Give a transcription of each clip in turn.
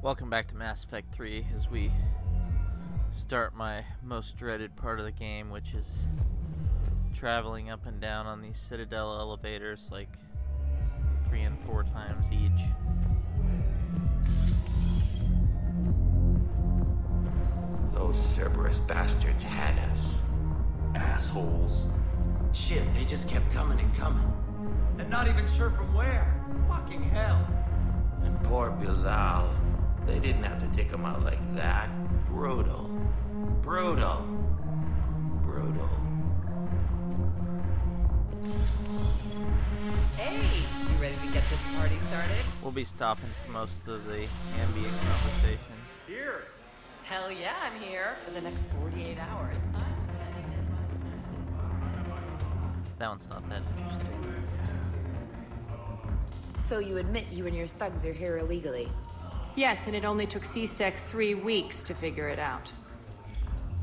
Welcome back to Mass Effect 3 as we start my most dreaded part of the game, which is traveling up and down on these Citadel elevators like 3 and 4 times each. Those Cerberus bastards had us. Assholes. Shit, they just kept coming and coming. And not even sure from where. Fucking hell. And poor Bilal. They didn't have to take him out like that. Brutal. Brutal. Brutal. Hey, you ready to get this party started? We'll be stopping for most of the ambient conversations. Here. Hell yeah, I'm here for the next 48 hours. That one's not that interesting. So you admit you and your thugs are here illegally? Yes, and it only took C-Sec 3 weeks to figure it out.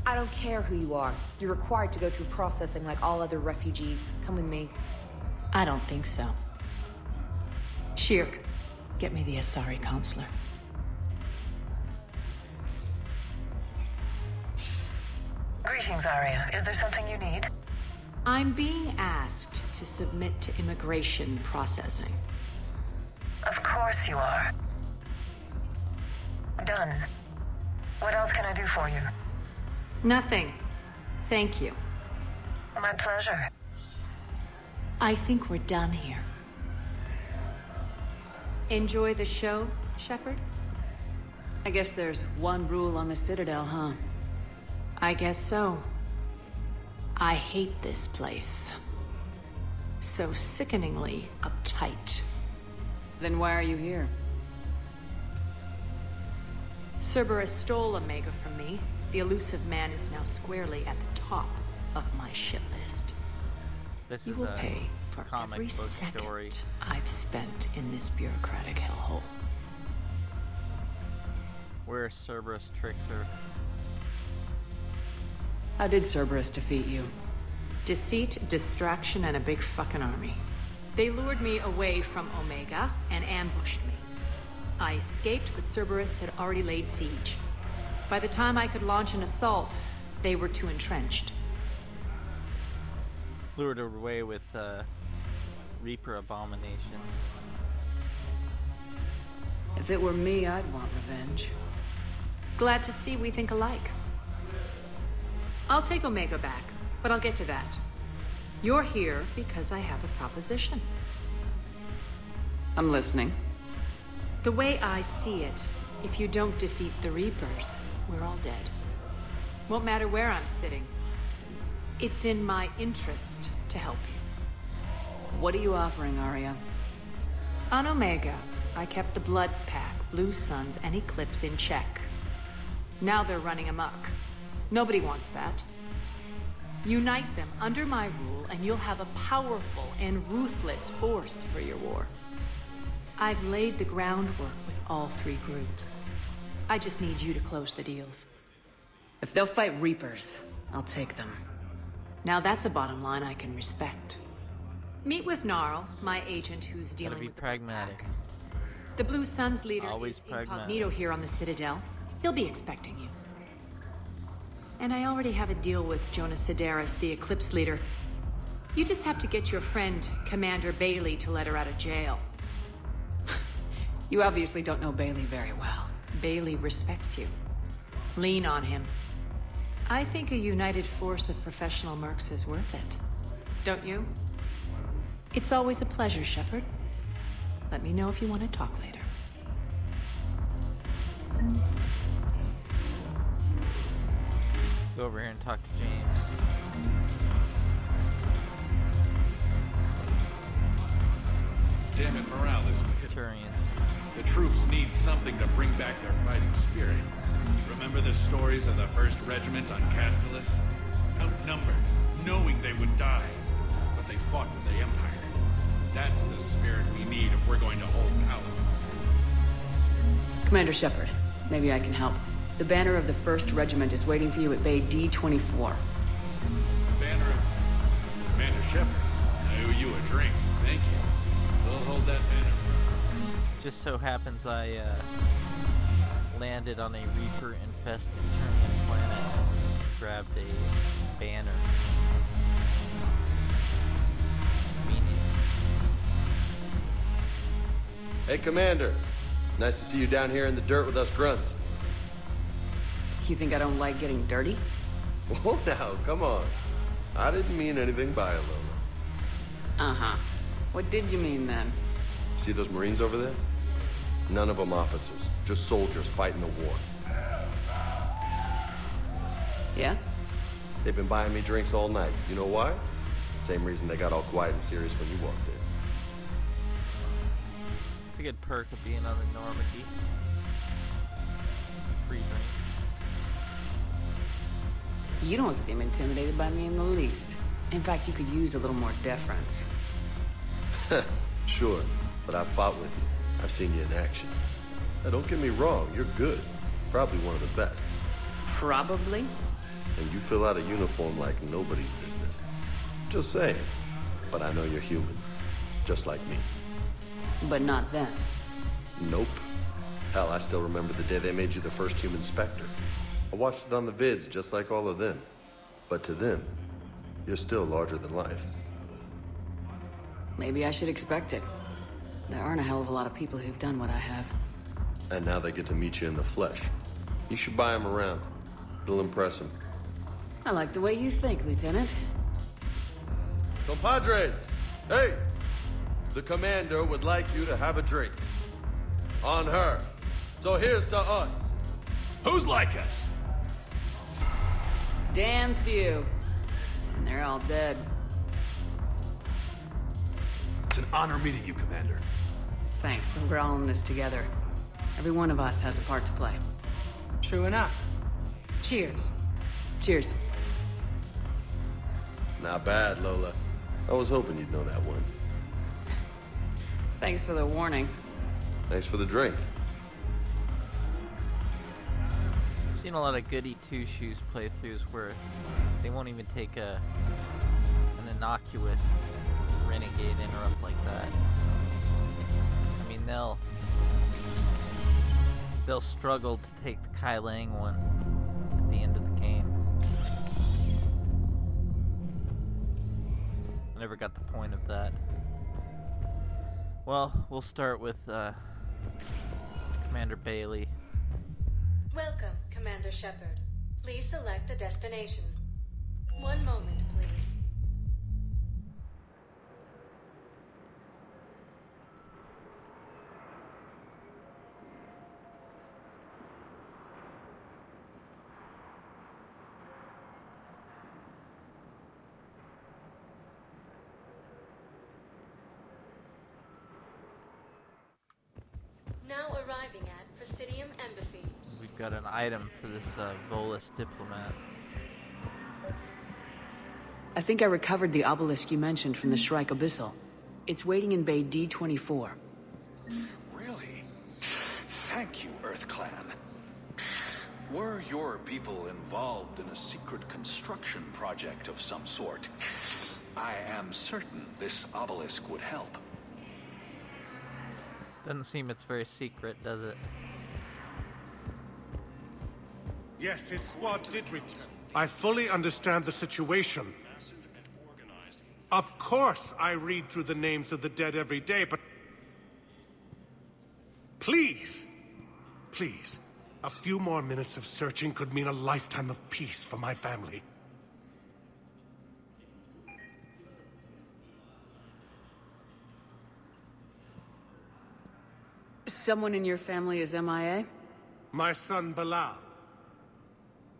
I don't care who you are. You're required to go through processing like all other refugees. Come with me. I don't think so. Shirk, get me the Asari counselor. Greetings, Aria. Is there something you need? I'm being asked to submit to immigration processing. Of course you are. Done. What else can I do for you? Nothing. Thank you. My pleasure. I think we're done here. Enjoy the show, Shepard? I guess there's one rule on the Citadel, huh? I guess so. I hate this place. So sickeningly uptight. Then why are you here? Cerberus stole Omega from me. The elusive man is now squarely at the top of my shit list. This You is will a pay for comic every book second story. I've spent in this bureaucratic hellhole. Where Cerberus tricks her. How did Cerberus defeat you? Deceit, distraction, and a big fucking army. They lured me away from Omega and ambushed me. I escaped, but Cerberus had already laid siege. By the time I could launch an assault, they were too entrenched. Lured her away with Reaper abominations. If it were me, I'd want revenge. Glad to see we think alike. I'll take Omega back, but I'll get to that. You're here because I have a proposition. I'm listening. The way I see it, if you don't defeat the Reapers, we're all dead. Won't matter where I'm sitting. It's in my interest to help you. What are you offering, Aria? On Omega, I kept the Blood Pack, Blue Suns, and Eclipse in check. Now they're running amok. Nobody wants that. Unite them under my rule, and you'll have a powerful and ruthless force for your war. I've laid the groundwork with all 3 groups. I just need you to close the deals. If they'll fight Reapers, I'll take them. Now that's a bottom line I can respect. Meet with Gnarl, my agent who's dealing Gotta be with pragmatic. the Blood Pack. The Blue Suns leader Always is pragmatic. incognito here on the Citadel. He'll be expecting you. And I already have a deal with Jonas Cerberus, the Eclipse leader. You just have to get your friend, Commander Bailey, to let her out of jail. You obviously don't know Bailey very well. Bailey respects you. Lean on him. I think a united force of professional mercs is worth it. Don't you? It's always a pleasure, Shepard. Let me know if you want to talk later. Go over here and talk to James. Damn it, morale is good. Turians. The troops need something to bring back their fighting spirit. Remember the stories of the 1st Regiment on Castellus? Outnumbered, knowing they would die, but they fought for the Empire. That's the spirit we need if we're going to hold Paladin. Commander Shepard, maybe I can help. The banner of the 1st Regiment is waiting for you at Bay D-24. The banner of Commander Shepard. I owe you a drink. Thank you. We'll hold that banner. Just so happens I landed on a Reaper-infested Terran planet and grabbed a banner. Meaning, Hey, Commander. Nice to see you down here in the dirt with us grunts. You think I don't like getting dirty? Whoa, now, come on. I didn't mean anything by it, Lola. Uh-huh. What did you mean then? See those Marines over there? None of them officers, just soldiers fighting the war. Yeah? They've been buying me drinks all night. You know why? Same reason they got all quiet and serious when you walked in. it's a good perk of being on the Normandy. Free drinks. You don't seem intimidated by me in the least. In fact, you could use a little more deference. Sure, but I've fought with you. I've seen you in action. Now, don't get me wrong, you're good. Probably one of the best. Probably? And you fill out a uniform like nobody's business. Just saying. But I know you're human. Just like me. But not them. Nope. Hell, I still remember the day they made you the first human Spectre. I watched it on the vids, just like all of them. But to them, you're still larger than life. Maybe I should expect it. There aren't a hell of a lot of people who've done what I have. And now they get to meet you in the flesh. You should buy them around. It'll impress them. I like the way you think, Lieutenant. Compadres! Hey! The commander would like you to have a drink. On her. So here's to us. Who's like us? Damn few. And they're all dead. It's an honor meeting you, Commander. Thanks, but we're all in this together. Every one of us has a part to play. True enough. Cheers. Cheers. Not bad, Lola. I was hoping you'd know that one. Thanks for the warning. Thanks for the drink. I've seen a lot of goody two-shoes playthroughs where they won't even take an innocuous renegade interrupt like that. I mean, they'll struggle to take the Kai Lang one at the end of the game. I never got the point of that. Well, we'll start with Commander Bailey. Welcome, Commander Shepard. Please select a destination. One moment, please. Now arriving at Presidium Embassy. We've got an item for this Volus diplomat. I think I recovered the obelisk you mentioned from the Shrike Abyssal. It's waiting in Bay D-24. Really? Thank you, Earth Clan. Were your people involved in a secret construction project of some sort, I am certain this obelisk would help. Doesn't seem it's very secret, does it? Yes, his squad did return. I fully understand the situation. Of course I read through the names of the dead every day, but... Please! Please. A few more minutes of searching could mean a lifetime of peace for my family. Someone in your family is MIA? My son, Bilal.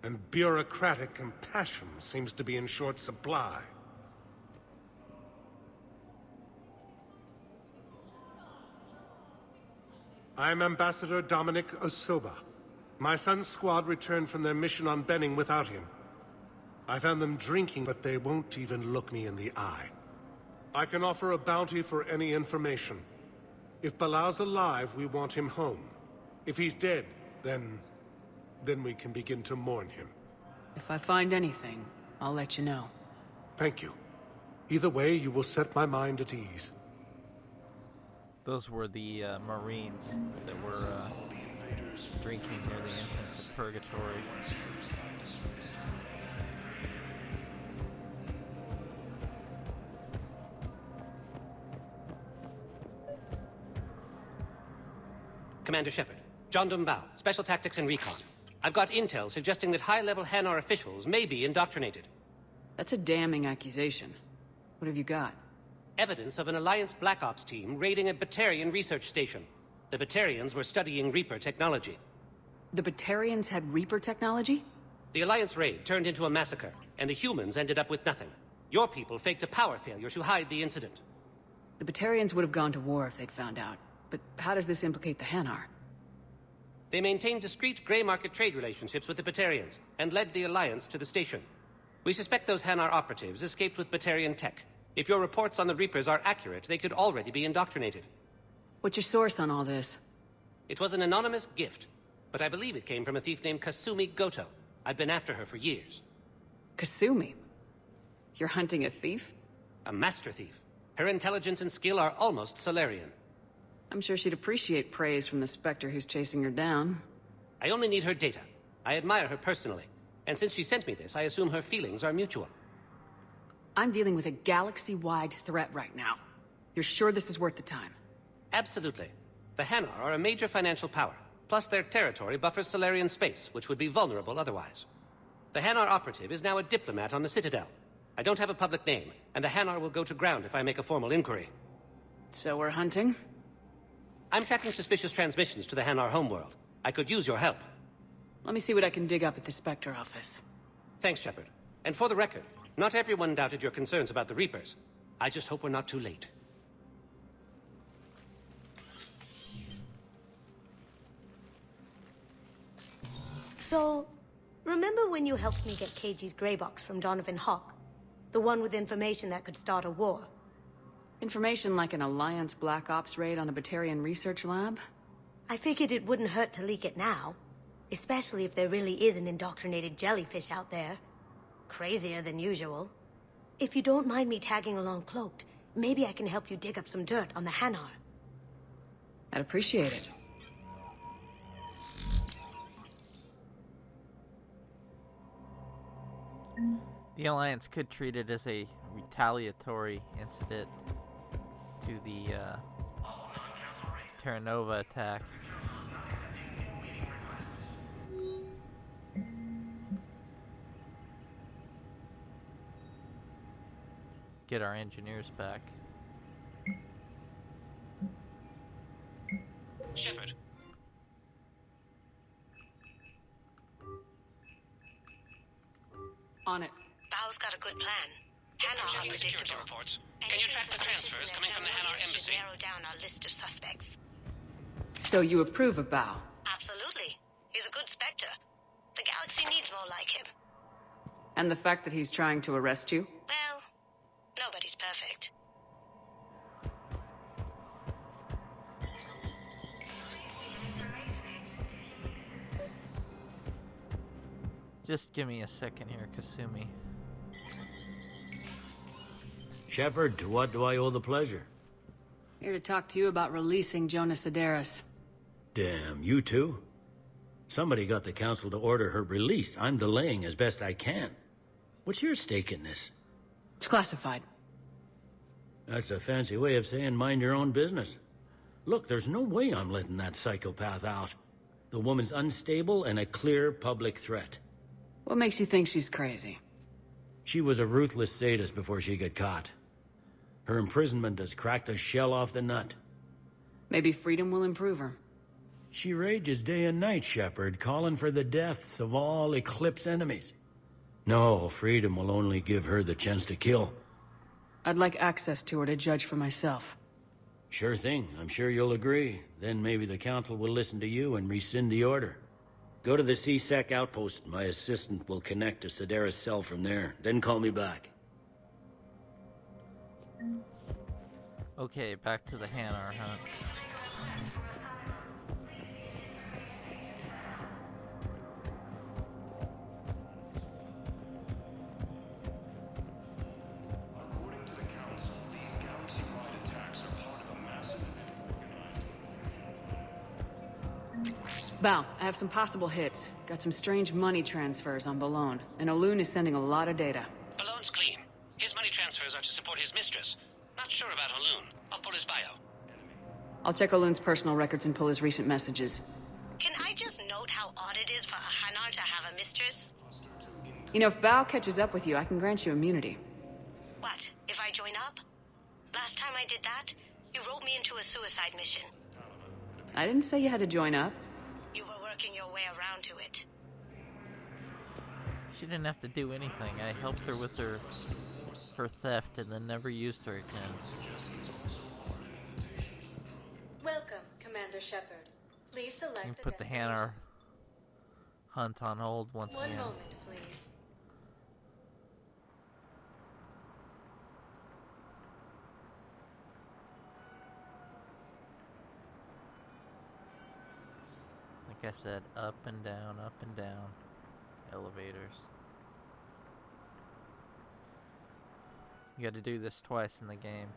And bureaucratic compassion seems to be in short supply. I'm Ambassador Dominic Osoba. My son's squad returned from their mission on Benning without him. I found them drinking, but they won't even look me in the eye. I can offer a bounty for any information. If Bilal's alive, we want him home. If he's dead, then we can begin to mourn him. If I find anything, I'll let you know. Thank you. Either way, you will set my mind at ease. Those were the Marines that were drinking near the entrance of Purgatory. Commander Shepard, John Dumbao, Special Tactics and Recon. I've got intel suggesting that high-level Hanar officials may be indoctrinated. That's a damning accusation. What have you got? Evidence of an Alliance Black Ops team raiding a Batarian research station. The Batarians were studying Reaper technology. The Batarians had Reaper technology? The Alliance raid turned into a massacre, and the humans ended up with nothing. Your people faked a power failure to hide the incident. The Batarians would have gone to war if they'd found out. But how does this implicate the Hanar? They maintained discreet gray market trade relationships with the Batarians, and led the Alliance to the station. We suspect those Hanar operatives escaped with Batarian tech. If your reports on the Reapers are accurate, they could already be indoctrinated. What's your source on all this? It was an anonymous gift, but I believe it came from a thief named Kasumi Goto. I've been after her for years. Kasumi? You're hunting a thief? A master thief. Her intelligence and skill are almost Solarian. I'm sure she'd appreciate praise from the Spectre who's chasing her down. I only need her data. I admire her personally. And since she sent me this, I assume her feelings are mutual. I'm dealing with a galaxy-wide threat right now. You're sure this is worth the time? Absolutely. The Hanar are a major financial power. Plus their territory buffers Solarian space, which would be vulnerable otherwise. The Hanar operative is now a diplomat on the Citadel. I don't have a public name, and the Hanar will go to ground if I make a formal inquiry. So we're hunting? I'm tracking suspicious transmissions to the Hanar homeworld. I could use your help. Let me see what I can dig up at the Spectre office. Thanks, Shepard. And for the record, not everyone doubted your concerns about the Reapers. I just hope we're not too late. So, remember when you helped me get KG's grey box from Donovan Hawk? The one with information that could start a war? Information like an Alliance Black Ops raid on a Batarian research lab? I figured it wouldn't hurt to leak it now. Especially if there really is an indoctrinated jellyfish out there. Crazier than usual. If you don't mind me tagging along cloaked, maybe I can help you dig up some dirt on the Hanar. I'd appreciate it. The Alliance could treat it as a retaliatory incident to the Terra Nova attack. Get our engineers back. Shepard. On it. Bao's got a good plan. Hanar are predictable. Reports. Can you track the transfers coming from the Hanar embassy? Narrow down our list of suspects. So you approve of Bao? Absolutely. He's a good Spectre. The galaxy needs more like him. And the fact that he's trying to arrest you? Well, nobody's perfect. Just give me a second here, Kasumi. Shepard, to what do I owe the pleasure? Here to talk to you about releasing Jonas Cerberus. Damn, you too? Somebody got the Council to order her release. I'm delaying as best I can. What's your stake in this? It's classified. That's a fancy way of saying mind your own business. Look, there's no way I'm letting that psychopath out. The woman's unstable and a clear public threat. What makes you think she's crazy? She was a ruthless sadist before she got caught. Her imprisonment has cracked the shell off the nut. Maybe freedom will improve her. She rages day and night, Shepard, calling for the deaths of all Eclipse enemies. No, freedom will only give her the chance to kill. I'd like access to her to judge for myself. Sure thing. I'm sure you'll agree. Then maybe the Council will listen to you and rescind the order. Go to the C-Sec outpost. My assistant will connect to Cerberus' cell from there. Then call me back. Okay, back to the Hanar hunt. According to the Council, these galaxy-wide attacks are part of a massive and organized... Val, I have some possible hits. Got some strange money transfers on Balone, and Olun is sending a lot of data. Balone's clean. His money transfers are to support his mistress. Not sure about Olun. I'll pull his bio. I'll check Olun's personal records and pull his recent messages. Can I just note how odd it is for a Hanar to have a mistress? You know, if Bao catches up with you, I can grant you immunity. What, if I join up? Last time I did that, you wrote me into a suicide mission. I didn't say you had to join up. You were working your way around to it. She didn't have to do anything. I helped her with her theft and then never used her again. Welcome, Commander Shepard. Please select You put the Hanar hunt on hold once One again. moment, please. Like I said, up and down elevators. You gotta do this twice in the game.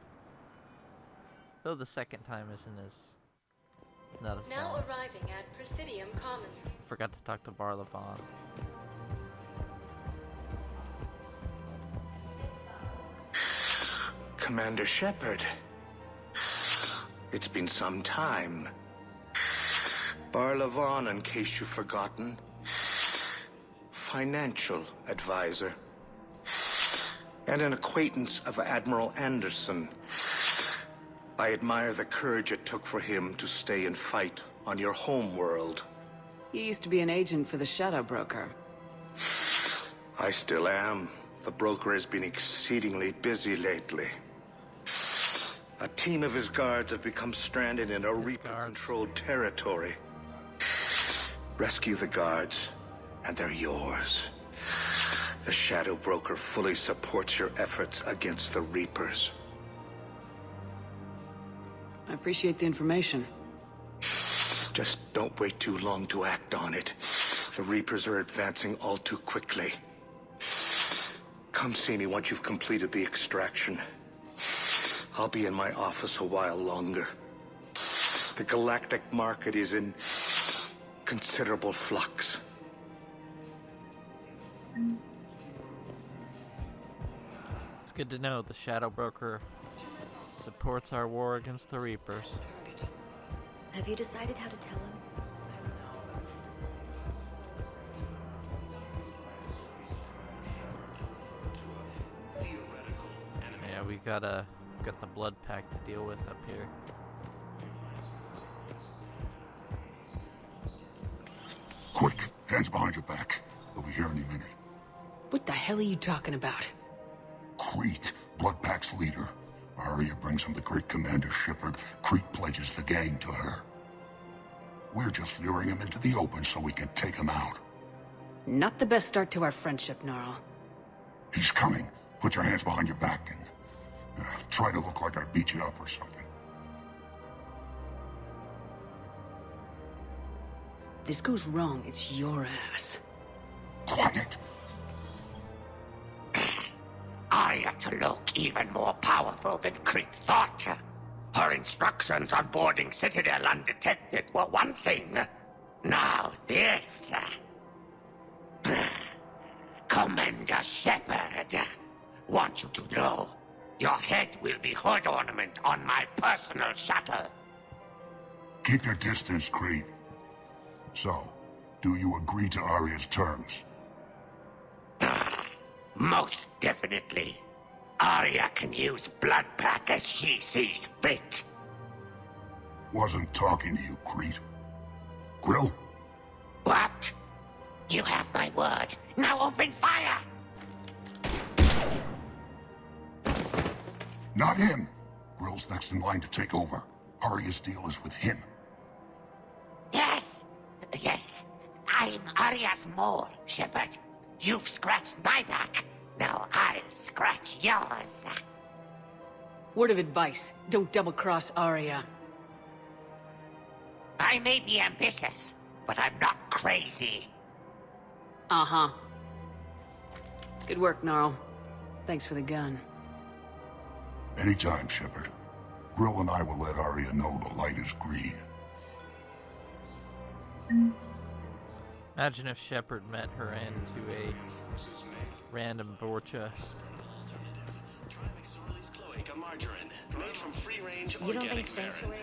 Though the second time isn't not as Now long. arriving at Presidium Commons. Forgot to talk to Barlavon. Commander Shepard. It's been some time. Barlavon, in case you've forgotten. Financial advisor. And an acquaintance of Admiral Anderson. I admire the courage it took for him to stay and fight on your home world. You used to be an agent for the Shadow Broker. I still am. The broker has been exceedingly busy lately. A team of his guards have become stranded in a Reaper-controlled territory. Rescue the guards, and they're yours. The Shadow Broker fully supports your efforts against the Reapers. I appreciate the information. Just don't wait too long to act on it. The Reapers are advancing all too quickly. Come see me once you've completed the extraction. I'll be in my office a while longer. The galactic market is in considerable flux. It's good to know the Shadow Broker supports our war against the Reapers. Have you decided how to tell him? Yeah, we got the blood pack to deal with up here. Quick, hands behind your back. They'll be here any minute. What the hell are you talking about? Crete, Blood Pack's leader. Aria brings him the great Commander Shepard. Crete pledges the gang to her. We're just luring him into the open so we can take him out. Not the best start to our friendship, Gnarl. He's coming. Put your hands behind your back and try to look like I beat you up or something. This goes wrong, it's your ass. Quiet! Aria to look even more powerful than Crete thought. Her instructions on boarding Citadel undetected were one thing. Now this. Commander Shepard, want you to know, your head will be hood ornament on my personal shuttle. Keep your distance, Crete. So, do you agree to Aria's terms? Most definitely. Aria can use Blood Pack as she sees fit. Wasn't talking to you, Crete. Grill? What? You have my word. Now open fire! Not him. Grill's next in line to take over. Aria's deal is with him. Yes. Yes. I'm Aria's mole, Shepard. You've scratched my back. Now I'll scratch yours. Word of advice, don't double-cross Aria. I may be ambitious, but I'm not crazy. Uh-huh. Good work, Gnarl. Thanks for the gun. Anytime, Shepard. Grill and I will let Aria know the light is green. Imagine if Shepard met her into a random Vorcha. You don't think Sanctuary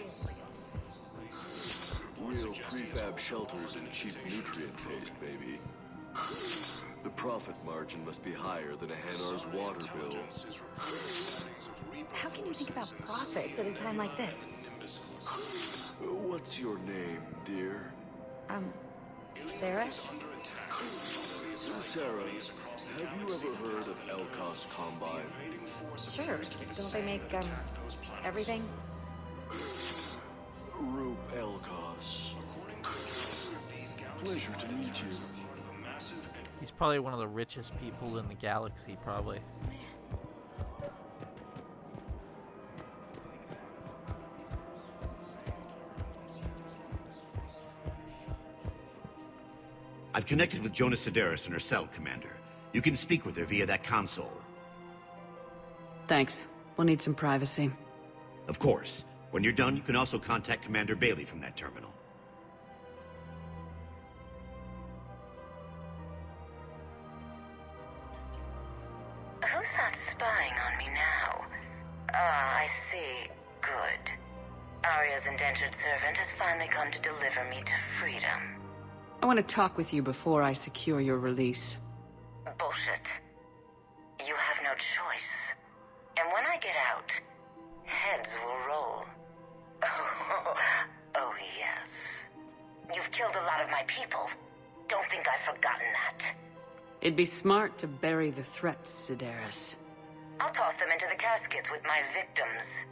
Real prefab shelters and cheap nutrient paste, baby. The profit margin must be higher than a Hanar's water bill. How can you think about profits at a time like this? What's your name, dear? Sarah? Sarah, have you ever heard of Elkos Combine? Sure. Don't they make, everything? Rube Elkos. Pleasure to meet you. He's probably one of the richest people in the galaxy, probably. I've connected with Jonah Cerberus and her cell, Commander. You can speak with her via that console. Thanks. We'll need some privacy. Of course. When you're done, you can also contact Commander Bailey from that terminal. Who's that spying on me now? Ah, I see. Good. Aria's indentured servant has finally come to deliver me to freedom. I want to talk with you before I secure your release. Bullshit. You have no choice. And when I get out, heads will roll. Oh, yes. You've killed a lot of my people. Don't think I've forgotten that. It'd be smart to bury the threats, Cerberus. I'll toss them into the caskets with my victims.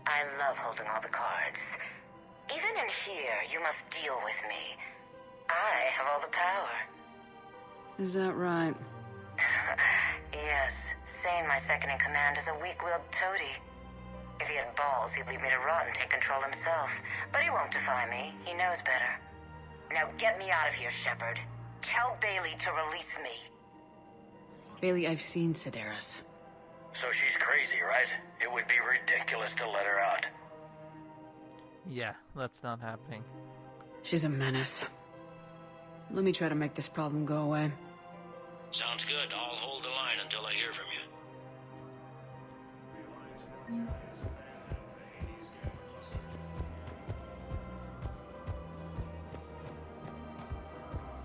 I love holding all the cards. Even in here, you must deal with me. I have all the power. Is that right? Yes. Sane, my second-in-command, is a weak-willed toady. If he had balls, he'd leave me to rot and take control himself. But he won't defy me. He knows better. Now get me out of here, Shepard. Tell Bailey to release me. Bailey, I've seen Cerberus. So she's crazy, right? It would be ridiculous to let her out. Yeah, that's not happening. She's a menace. Let me try to make this problem go away. Sounds good. I'll hold the line until I hear from you.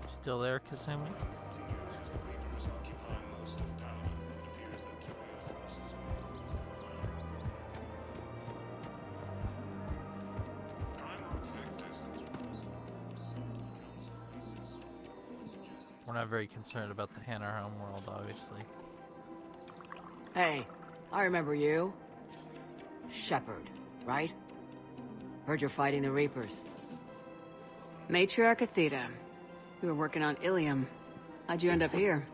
Still there, Kasumi? We're not very concerned about the Hanar homeworld, obviously. Hey, I remember you. Shepard, right? Heard you're fighting the Reapers. Matriarch Athena. We were working on Ilium. How'd you end up here?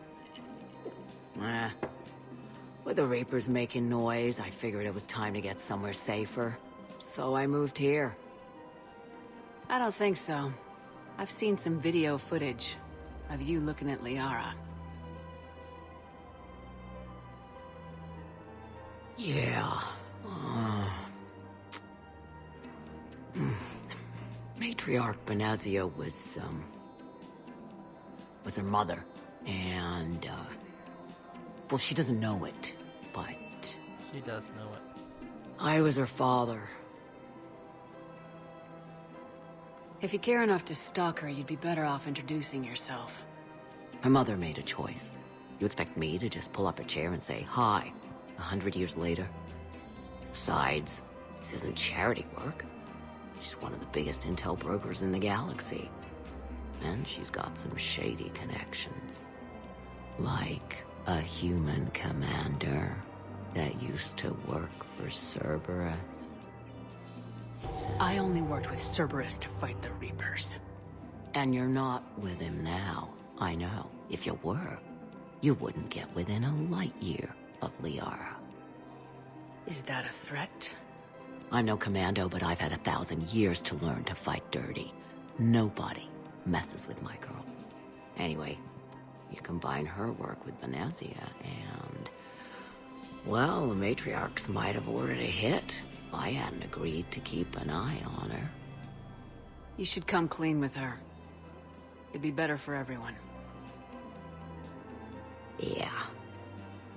With the Reapers making noise, I figured it was time to get somewhere safer. So I moved here. I don't think so. I've seen some video footage of you looking at Liara. Yeah. Matriarch Benazia was her mother. And, well, she doesn't know it, but... She does know it. I was her father. If you care enough to stalk her, you'd be better off introducing yourself. Her mother made a choice. You expect me to just pull up a chair and say, hi, 100 years later? Besides, this isn't charity work. She's one of the biggest intel brokers in the galaxy. And she's got some shady connections. Like a human commander that used to work for Cerberus. I only worked with Cerberus to fight the Reapers. And you're not with him now. I know. If you were, you wouldn't get within a light year of Liara. Is that a threat? I'm no commando, but I've had 1,000 years to learn to fight dirty. Nobody messes with my girl. Anyway, you combine her work with Benazia and... well, the matriarchs might have ordered a hit if I hadn't agreed to keep an eye on her. You should come clean with her. It'd be better for everyone. Yeah.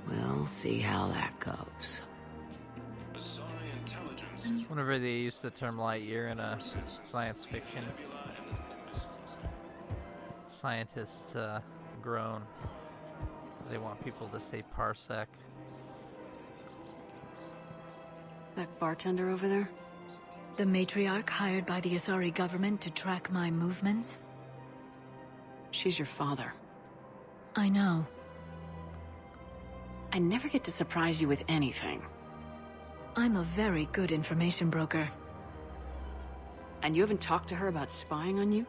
We'll see how that goes. Whenever they use the term light year in a science fiction, scientists groan because they want people to say parsec. That bartender over there? The matriarch hired by the Asari government to track my movements? She's your father. I know. I never get to surprise you with anything. I'm a very good information broker. And you haven't talked to her about spying on you?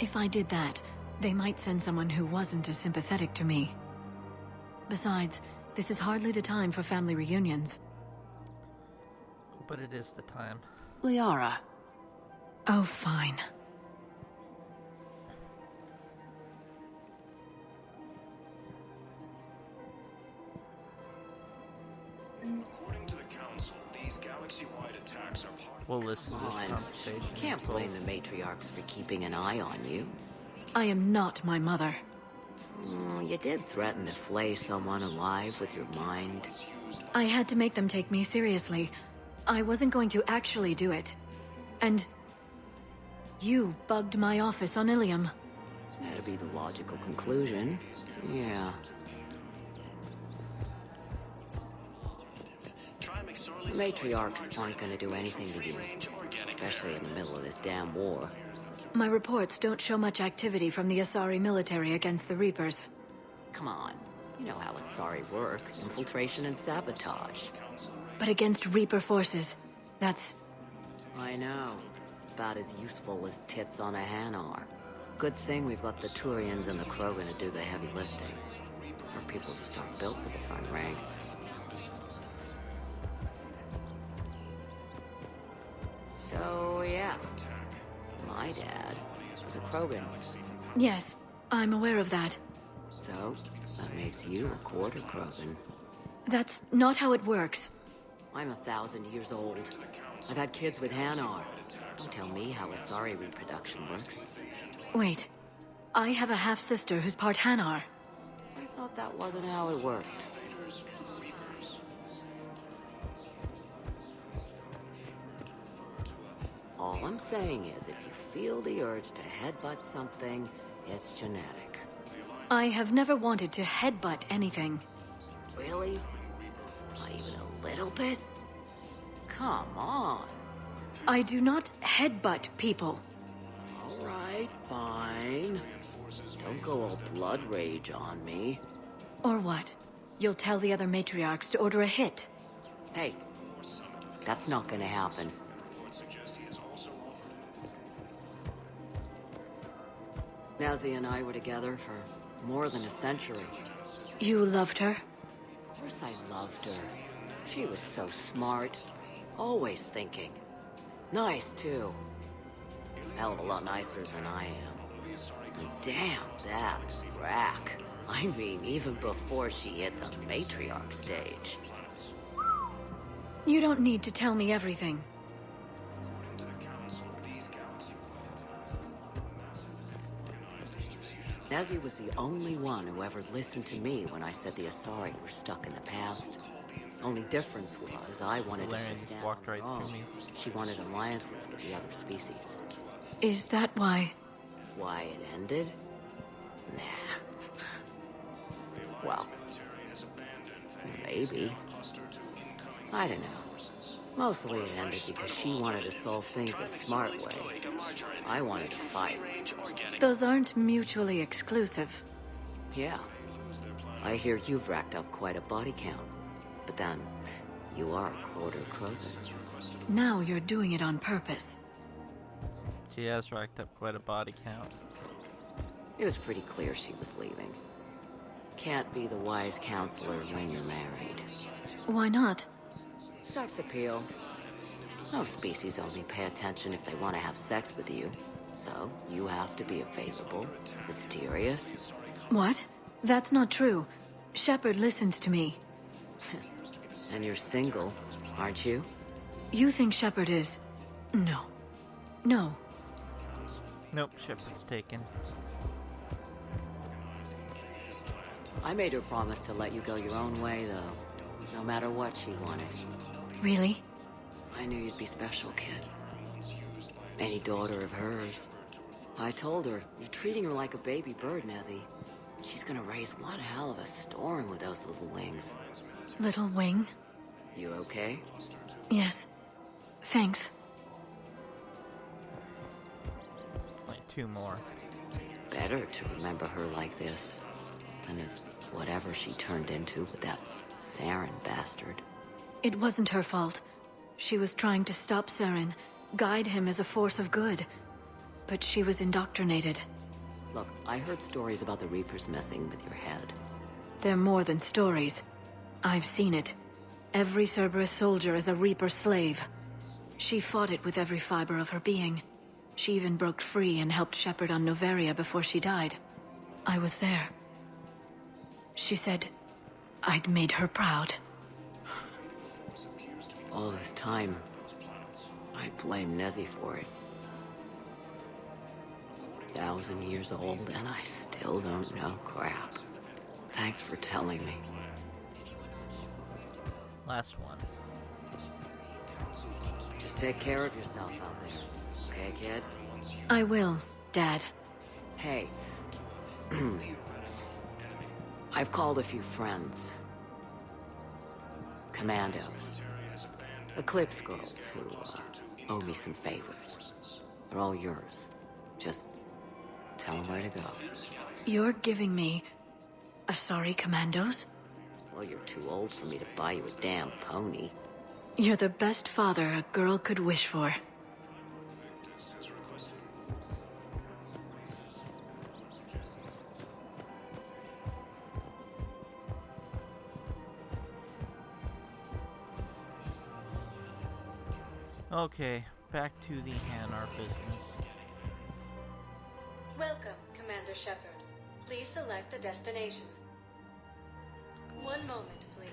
If I did that, they might send someone who wasn't as sympathetic to me. Besides, this is hardly the time for family reunions. But it is the time. Liara. Oh, fine. According to the Council, these galaxy-wide attacks are part of... We'll listen to this conversation. You can't blame the matriarchs for keeping an eye on you. I am not my mother. You did threaten to flay someone alive with your mind. I had to make them take me seriously. I wasn't going to actually do it. And... you bugged my office on Ilium. That'd be the logical conclusion. Yeah. The matriarchs aren't gonna do anything to you. Especially in the middle of this damn war. My reports don't show much activity from the Asari military against the Reapers. Come on. You know how Asari work. Infiltration and sabotage. But against Reaper forces, that's... I know. About as useful as tits on a Hanar. Good thing we've got the Turians and the Krogan to do the heavy lifting. Our people just aren't built for the front ranks. So, yeah. My dad was a Krogan. Yes, I'm aware of that. So, that makes you a quarter Krogan. That's not how it works. I'm 1,000 years old. I've had kids with Hanar. Don't tell me how Asari reproduction works. Wait. I have a half-sister who's part Hanar. I thought that wasn't how it worked. All I'm saying is, if you feel the urge to headbutt something, it's genetic. I have never wanted to headbutt anything. Really? Not even a little bit? Come on. I do not headbutt people. All right, fine. Don't go all blood rage on me. Or what? You'll tell the other matriarchs to order a hit. Hey, that's not gonna happen. Nazi and I were together for more than a century. You loved her? Of course I loved her. She was so smart. Always thinking. Nice, too. Hell of a lot nicer than I am. And damn, that rack. I mean, even before she hit the matriarch stage. You don't need to tell me everything. Nazi was the only one who ever listened to me when I said the Asari were stuck in the past. Only difference was I wanted to stand walked right through me. She wanted alliances with the other species. Is that why? Why it ended? Nah. Well, maybe. I don't know. Mostly it ended because she wanted to solve things a smart way. I wanted to fight. Those aren't mutually exclusive. Yeah. I hear you've racked up quite a body count. But then, you are a quarter Krogan. Now you're doing it on purpose. She has racked up quite a body count. It was pretty clear she was leaving. Can't be the wise counselor when you're married. Why not? Sex appeal. No species only pay attention if they want to have sex with you. So, you have to be available, mysterious. What? That's not true. Shepard listens to me. And you're single, aren't you? You think Shepard is... No. No. Nope, Shepard's taken. I made her promise to let you go your own way, though. No matter what she wanted. Really? I knew you'd be special, kid. Any daughter of hers. I told her, you're treating her like a baby bird, Nezzy. She's gonna raise one hell of a storm with those little wings. Little wing? You okay? Yes. Thanks. Like 2 more. Better to remember her like this than as whatever she turned into with that Saren bastard. It wasn't her fault. She was trying to stop Saren, guide him as a force of good. But she was indoctrinated. Look, I heard stories about the Reapers messing with your head. They're more than stories. I've seen it. Every Cerberus soldier is a Reaper slave. She fought it with every fiber of her being. She even broke free and helped shepherd on Noveria before she died. I was there. She said I'd made her proud. All this time, I blame Nezzy for it. 1,000 years old, and I still don't know crap. Thanks for telling me. Last one. Just take care of yourself out there. Okay, kid? I will, Dad. Hey. I've called a few friends. Commandos. Eclipse girls who owe me some favors. They're all yours. Just tell them where to go. You're giving me Asari commandos? Well, you're too old for me to buy you a damn pony. You're the best father a girl could wish for. Okay, back to the Hanar business. Welcome, Commander Shepard. Please select a destination. 1 moment, please.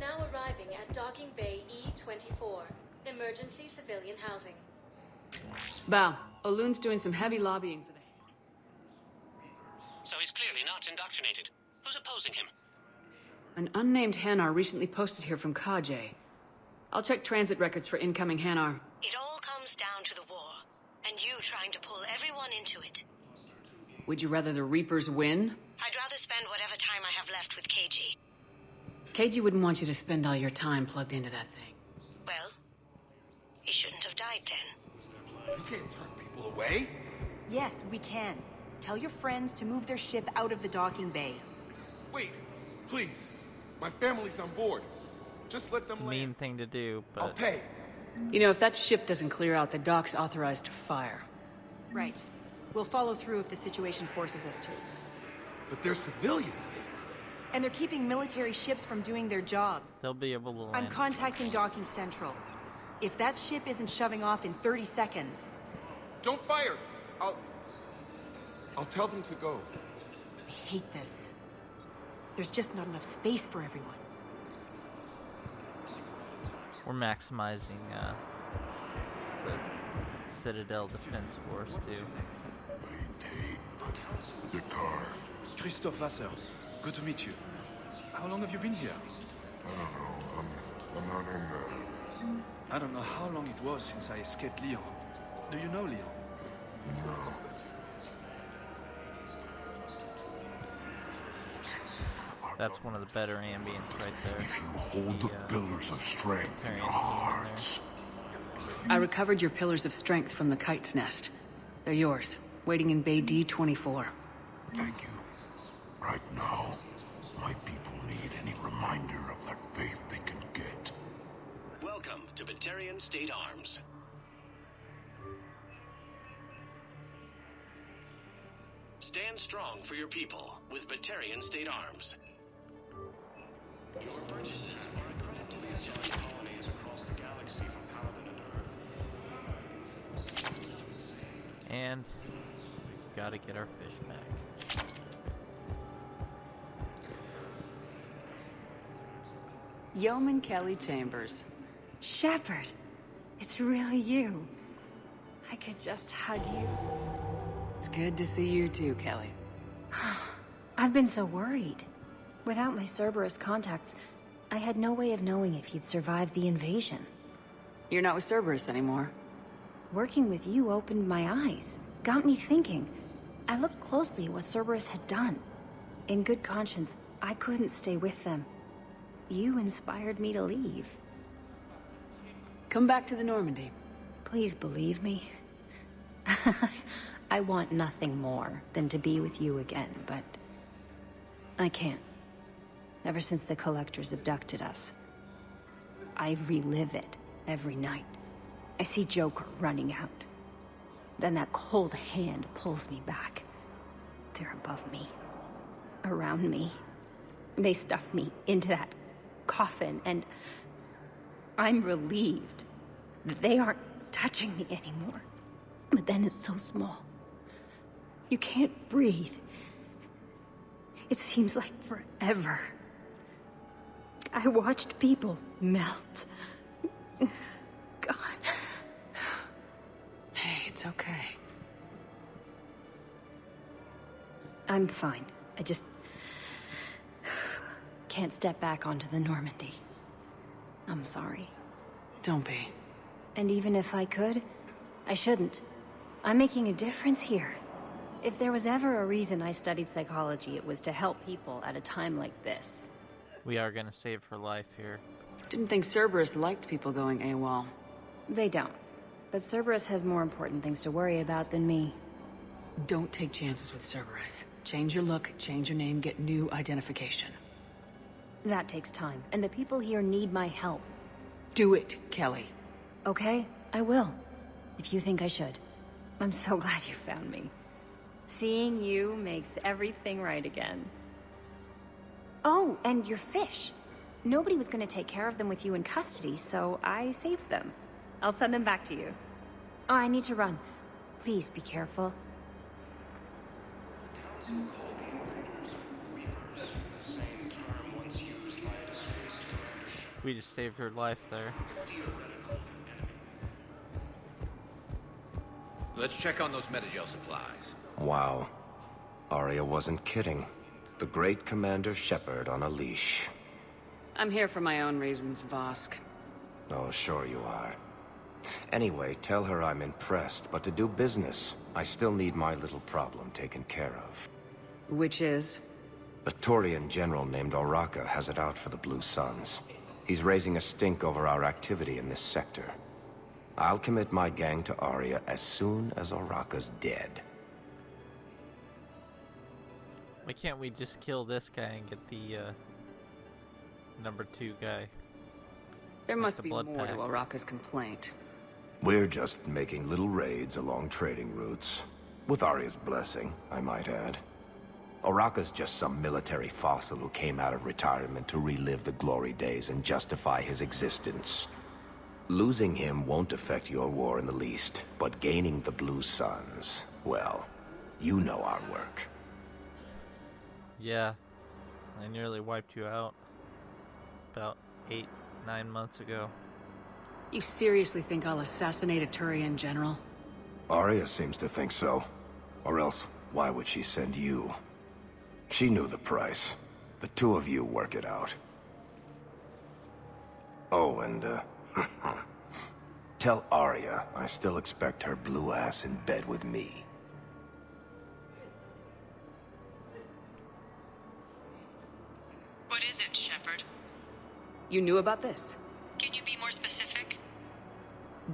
Now arriving at Docking Bay E-24, emergency civilian housing. Bow, Olun's doing some heavy lobbying for the... So he's clearly not indoctrinated. Who's opposing him? An unnamed Hanar recently posted here from Kajay. I'll check transit records for incoming Hanar. It all comes down to the war, and you trying to pull everyone into it. Would you rather the Reapers win? I'd rather spend whatever time I have left with KG. KG wouldn't want you to spend all your time plugged into that thing. Well, he shouldn't have died then. You can't turn people away. Yes, we can. Tell your friends to move their ship out of the docking bay. Wait, please. My family's on board. Just let them It's a mean thing to do, but... I'll pay. You know, if that ship doesn't clear out, the dock's authorized to fire. Right. We'll follow through if the situation forces us to. But they're civilians. And they're keeping military ships from doing their jobs. They'll be able to land. I'm contacting Docking Central. If that ship isn't shoving off in 30 seconds... Don't fire! I'll tell them to go. I hate this. There's just not enough space for everyone. We're maximizing the Citadel Defense Force too. Christophe Vasseur, good to meet you. How long have you been here? I don't know. I'm not in there. I don't know how long it was since I escaped Lyon. Do you know Lyon? No. That's one of the better ambients right there. If you hold the pillars of strength in your hearts. I recovered your pillars of strength from the kite's nest. They're yours, waiting in Bay D-24. Thank you. Right now, my people need any reminder of their faith they can get. Welcome to Batarian State Arms. Stand strong for your people with Batarian State Arms. Your purchases are a credit to these giant colonies across the galaxy. And we've got to get our fish back. Yeoman Kelly Chambers. Shepard, it's really you. I could just hug you. It's good to see you too, Kelly. I've been so worried. Without my Cerberus contacts, I had no way of knowing if you'd survived the invasion. You're not with Cerberus anymore. Working with you opened my eyes, got me thinking. I looked closely at what Cerberus had done. In good conscience, I couldn't stay with them. You inspired me to leave. Come back to the Normandy. Please believe me. I want nothing more than to be with you again, but I can't. Ever since the Collectors abducted us, I relive it every night. I see Joker running out. Then that cold hand pulls me back. They're above me, around me. They stuff me into that coffin, and I'm relieved that they aren't touching me anymore. But then it's so small. You can't breathe. It seems like forever. I watched people melt. God. Hey, it's okay. I'm fine. I just can't step back onto the Normandy. I'm sorry. Don't be. And even if I could, I shouldn't. I'm making a difference here. If there was ever a reason I studied psychology, it was to help people at a time like this. We are gonna save her life here. Didn't think Cerberus liked people going AWOL. They don't. But Cerberus has more important things to worry about than me. Don't take chances with Cerberus. Change your look, change your name, get new identification. That takes time, and the people here need my help. Do it, Kelly. Okay, I will. If you think I should. I'm so glad you found me. Seeing you makes everything right again. Oh, and your fish. Nobody was gonna take care of them with you in custody, so I saved them. I'll send them back to you. Oh, I need to run. Please be careful. We just saved her life there. Let's check on those Metagel supplies. Wow. Aria wasn't kidding. The great Commander Shepard on a leash. I'm here for my own reasons, Vosk. Oh, sure you are. Anyway, tell her I'm impressed, but to do business, I still need my little problem taken care of. Which is? A Taurian general named Oraka has it out for the Blue Suns. He's raising a stink over our activity in this sector. I'll commit my gang to Aria as soon as Oraka's dead. Why can't we just kill this guy and get the number 2 guy? There must be more blood to pack. Oraka's complaint. We're just making little raids along trading routes. With Aria's blessing, I might add. Oraka's just some military fossil who came out of retirement to relive the glory days and justify his existence. Losing him won't affect your war in the least, but gaining the Blue Suns, well, you know our work. Yeah, I nearly wiped you out about 8-9 months ago. You seriously think I'll assassinate a Turian general? Aria seems to think so. Or else, why would she send you? She knew the price. The two of you work it out. Oh, and, tell Aria I still expect her blue ass in bed with me. What is it, Shepard? You knew about this? Can you be more specific?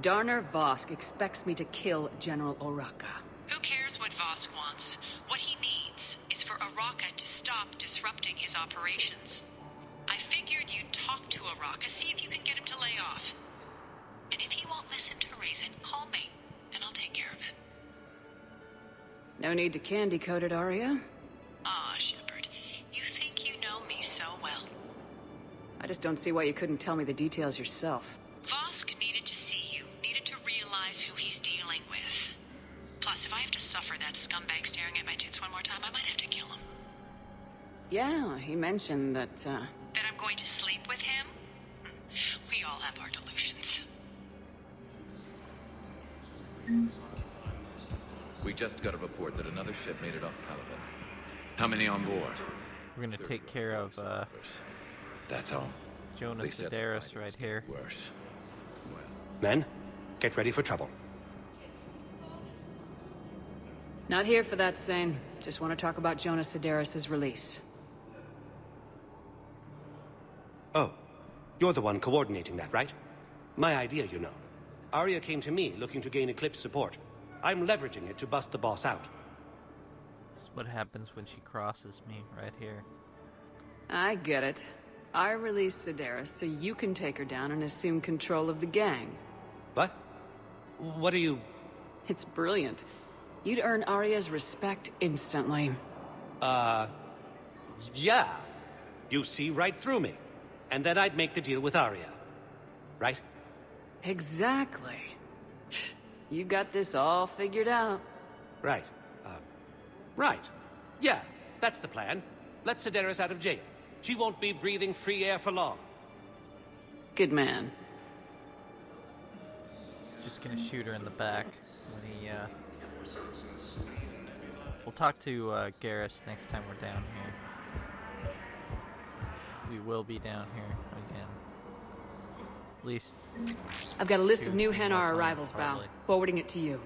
Darner Vosk expects me to kill General Oraka. Who cares what Vosk wants? What he needs is for Oraka to stop disrupting his operations. I figured you'd talk to Oraka, see if you can get him to lay off. And if he won't listen to reason, call me, and I'll take care of it. No need to candy coat it, Aria. Ah, Shepard, you think you know me so well. I just don't see why you couldn't tell me the details yourself. Vosk needed to see you, needed to realize who he's dealing with. Plus, if scumbag staring at my tits one more time, I might have to kill him. Yeah, he mentioned that, That I'm going to sleep with him? We all have our delusions. We just got a report that another ship made it off Paladin. How many on board? We're gonna take care of, That's all. Jonas Sedaris right here. Worse. Men, get ready for trouble. not here for that, Sane. Just want to talk about Jonas Sedaris' release. Oh, you're the one coordinating that, right? My idea, you know. Aria came to me looking to gain Eclipse support. I'm leveraging it to bust the boss out. This is what happens when she crosses me right here. I get it. I released Sedaris so you can take her down and assume control of the gang. What? What are you... It's brilliant. You'd earn Aria's respect instantly. Yeah. You see right through me. And then I'd make the deal with Aria. Right? Exactly. You got this all figured out. Right. Right. Yeah, that's the plan. Let Sedaris out of jail. She won't be breathing free air for long. Good man. Just gonna shoot her in the back when he, We'll talk to, Garrus next time we're down here. We will be down here again. At least... I've got a list of new Hanar arrivals, Val. Forwarding it to you.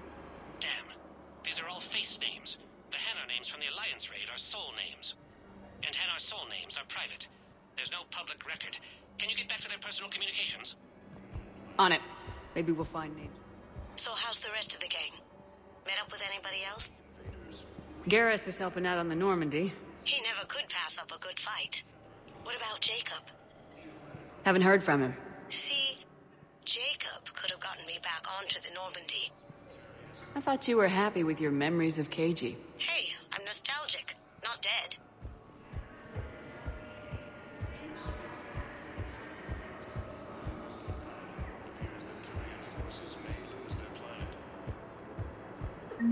Damn. These are all face names. The Hanar names from the Alliance raid are soul names. And Hanar soul names are private. There's no public record. Can you get back to their personal communications? On it. Maybe we'll find names. So how's the rest of the gang? Met up with anybody else? Garrus is helping out on the Normandy. He never could pass up a good fight. What about Jacob? Haven't heard from him. See, Jacob could have gotten me back onto the Normandy. I thought you were happy with your memories of KG. Hey, I'm nostalgic, not dead.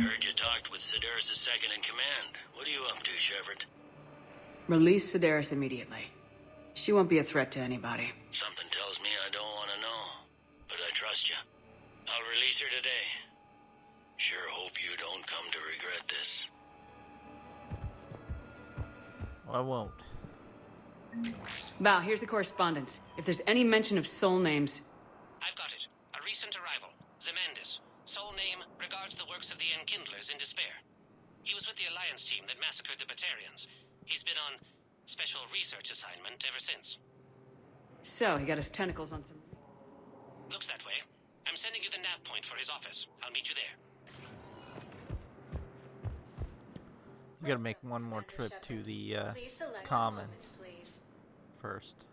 Heard you talked with Sedaris' second in command. What are you up to, Shepard? Release Sedaris immediately. She won't be a threat to anybody. Something tells me I don't want to know, but I trust you. I'll release her today. Sure hope you don't come to regret this. Well, I won't. Val, here's the correspondence. If there's any mention of soul names... I've got it. A recent arrival. Zemandis. Soul name regards the works of the Enkindlers in despair. He was with the Alliance team that massacred the Batarians. He's been on special research assignment ever since. So, he got his tentacles on some... Looks that way. I'm sending you the nav point for his office. I'll meet you there. We gotta make one more trip to the, Commons first.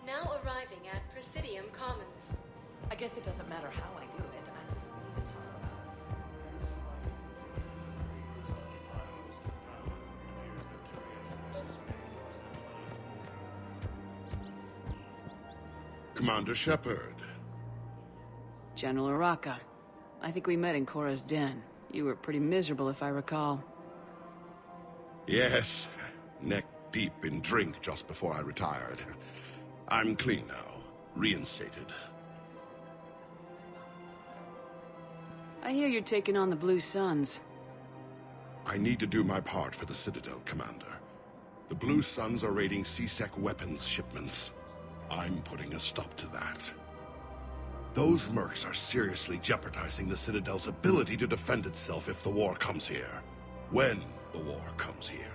Now arriving at Presidium Commons. I guess it doesn't matter how I do it. I just need to talk about Commander Shepard. General Araka. I think we met in Korra's den. You were pretty miserable, if I recall. Yes, neck deep in drink just before I retired. I'm clean now, reinstated. I hear you're taking on the Blue Suns. I need to do my part for the Citadel, Commander. The Blue Suns are raiding C-Sec weapons shipments. I'm putting a stop to that. Those mercs are seriously jeopardizing the Citadel's ability to defend itself if the war comes here. When the war comes here.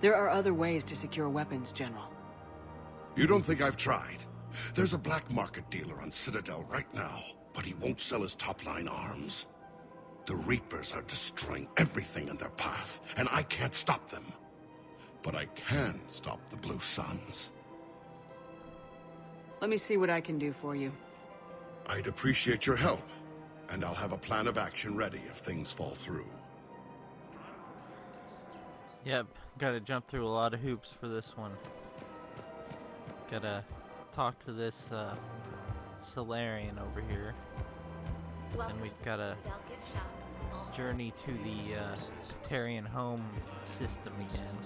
There are other ways to secure weapons, General. You don't think I've tried? There's a black market dealer on Citadel right now, but he won't sell his top-line arms. The Reapers are destroying everything in their path, and I can't stop them. But I can stop the Blue Suns. Let me see what I can do for you. I'd appreciate your help, and I'll have a plan of action ready if things fall through. Yep, gotta jump through a lot of hoops for this one. Gotta talk to this Solarian over here. Then we've gotta journey to the Batarian home system again.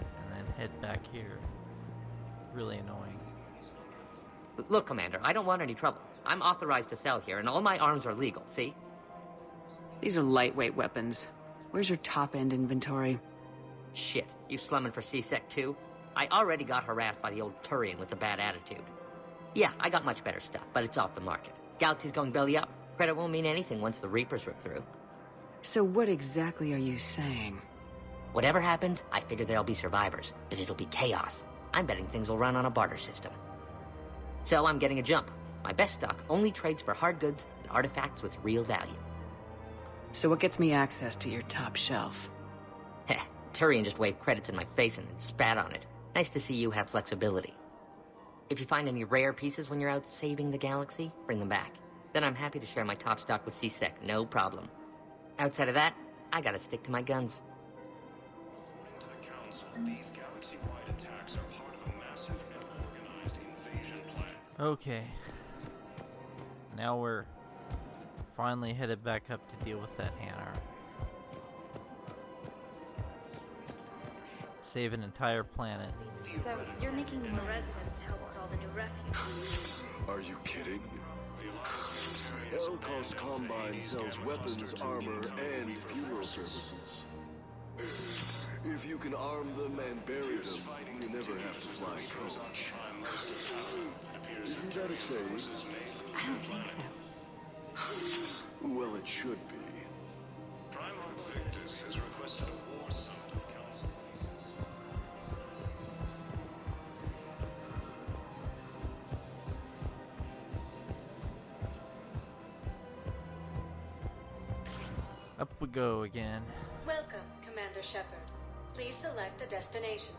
And then head back here. Really annoying. Look, Commander, I don't want any trouble. I'm authorized to sell here, and all my arms are legal, see? These are lightweight weapons. Where's your top-end inventory? Shit, you slumming for C-Sec too? I already got harassed by the old Turian with the bad attitude. Yeah, I got much better stuff, but it's off the market. Galaxy's going belly up. Credit won't mean anything once the Reapers rip through. So what exactly are you saying? Whatever happens, I figure there'll be survivors, but it'll be chaos. I'm betting things will run on a barter system. So I'm getting a jump. My best stock only trades for hard goods and artifacts with real value. So what gets me access to your top shelf? Heh, Turian just waved credits in my face and then spat on it. Nice to see you have flexibility. If you find any rare pieces when you're out saving the galaxy, bring them back. Then I'm happy to share my top stock with C-Sec, no problem. Outside of that, I gotta stick to my guns. To the Council, these galaxy-wide attacks are part of a massive and organized invasion plan. Okay. Now we're finally headed back up to deal with that Hanar. Save an entire planet. So, you're making new residents to help with all the new refugees. Are you kidding? Elcos Combine sells weapons, armor, and funeral services. If you can arm them and bury them, you never have to fly coach. Isn't that a saying? I don't think so. Well, it should be. Primarch Victus has requested a war summit of Council pieces. Up we go again. Welcome, Commander Shepard. Please select a destination.